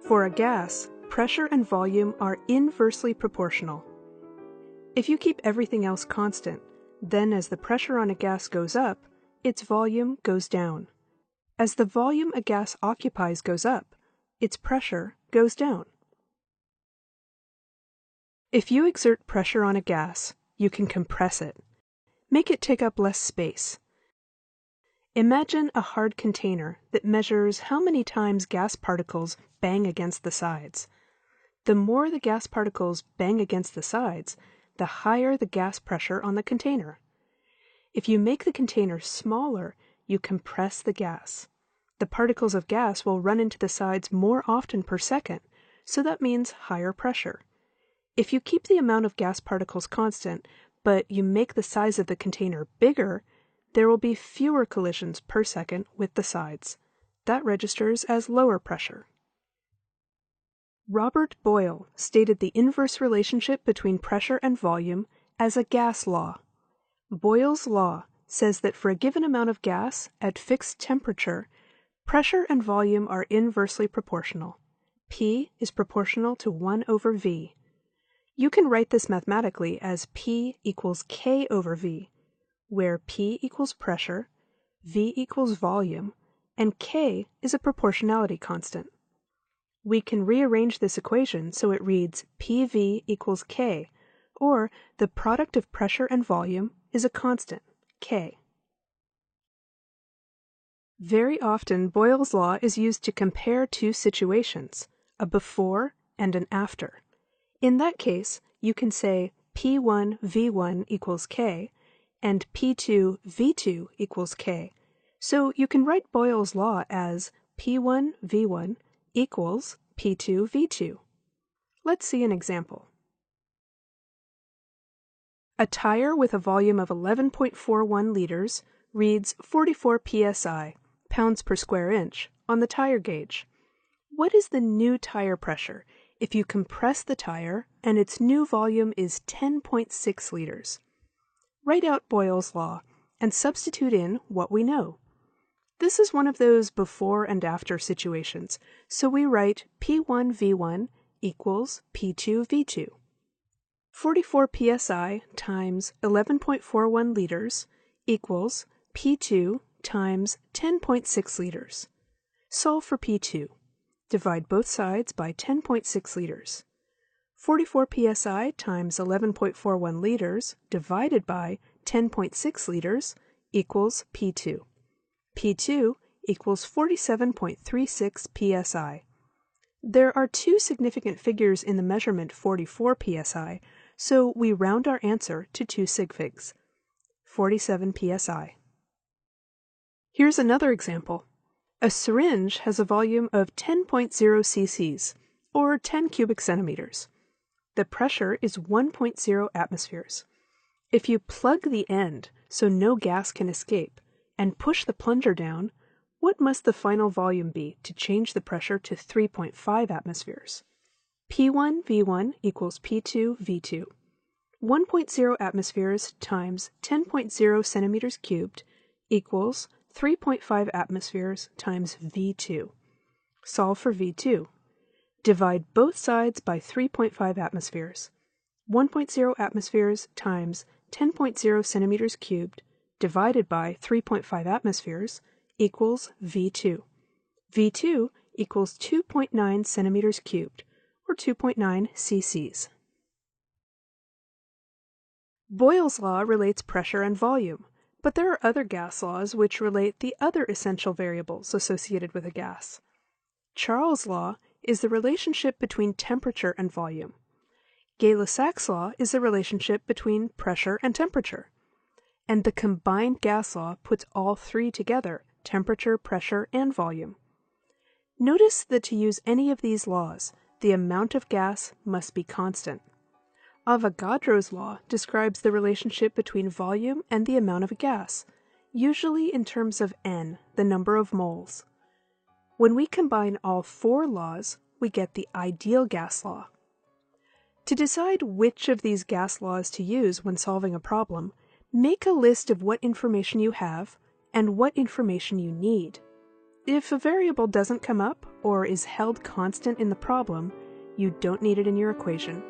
For a gas, pressure and volume are inversely proportional. If you keep everything else constant, then as the pressure on a gas goes up, its volume goes down. As the volume a gas occupies goes up, its pressure goes down. If you exert pressure on a gas, you can compress it. Make it take up less space. Imagine a hard container that measures how many times gas particles bang against the sides. The more the gas particles bang against the sides, the higher the gas pressure on the container. If you make the container smaller, you compress the gas. The particles of gas will run into the sides more often per second, so that means higher pressure. If you keep the amount of gas particles constant, but you make the size of the container bigger, there will be fewer collisions per second with the sides. That registers as lower pressure. Robert Boyle stated the inverse relationship between pressure and volume as a gas law. Boyle's law says that for a given amount of gas at fixed temperature, pressure and volume are inversely proportional. P is proportional to 1 over V. You can write this mathematically as P equals K over V, where P equals pressure, V equals volume, and K is a proportionality constant. We can rearrange this equation so it reads PV equals K, or the product of pressure and volume is a constant, K. Very often, Boyle's law is used to compare two situations, a before and an after. In that case, you can say P1 V1 equals K, and P2 V2 equals K. So you can write Boyle's law as P1 V1 equals P2 V2. Let's see an example. A tire with a volume of 11.41 liters reads 44 psi, pounds per square inch, on the tire gauge. What is the new tire pressure if you compress the tire and its new volume is 10.6 liters? Write out Boyle's law and substitute in what we know. This is one of those before and after situations, so we write P1 V1 equals P2 V2. 44 psi times 11.41 liters equals P2 times 10.6 liters. Solve for P2. Divide both sides by 10.6 liters. 44 psi times 11.41 liters divided by 10.6 liters equals P2. P2 equals 47.36 psi. There are two significant figures in the measurement 44 psi, so we round our answer to 2 sig figs. 47 psi. Here's another example. A syringe has a volume of 10.0 cc's, or 10 cubic centimeters. The pressure is 1.0 atmospheres. If you plug the end so no gas can escape and push the plunger down, what must the final volume be to change the pressure to 3.5 atmospheres? P1 V1 equals P2 V2. 1.0 atmospheres times 10.0 centimeters cubed equals 3.5 atmospheres times V2. Solve for V2. Divide both sides by 3.5 atmospheres. 1.0 atmospheres times 10.0 centimeters cubed divided by 3.5 atmospheres equals V2. V2 equals 2.9 centimeters cubed, or 2.9 cc's. Boyle's law relates pressure and volume, but there are other gas laws which relate the other essential variables associated with a gas. Charles' law is the relationship between temperature and volume. Gay-Lussac's law is the relationship between pressure and temperature. And the combined gas law puts all three together, temperature, pressure, and volume. Notice that to use any of these laws, the amount of gas must be constant. Avogadro's law describes the relationship between volume and the amount of a gas, usually in terms of N, the number of moles. When we combine all four laws, we get the ideal gas law. To decide which of these gas laws to use when solving a problem, make a list of what information you have and what information you need. If a variable doesn't come up or is held constant in the problem, you don't need it in your equation.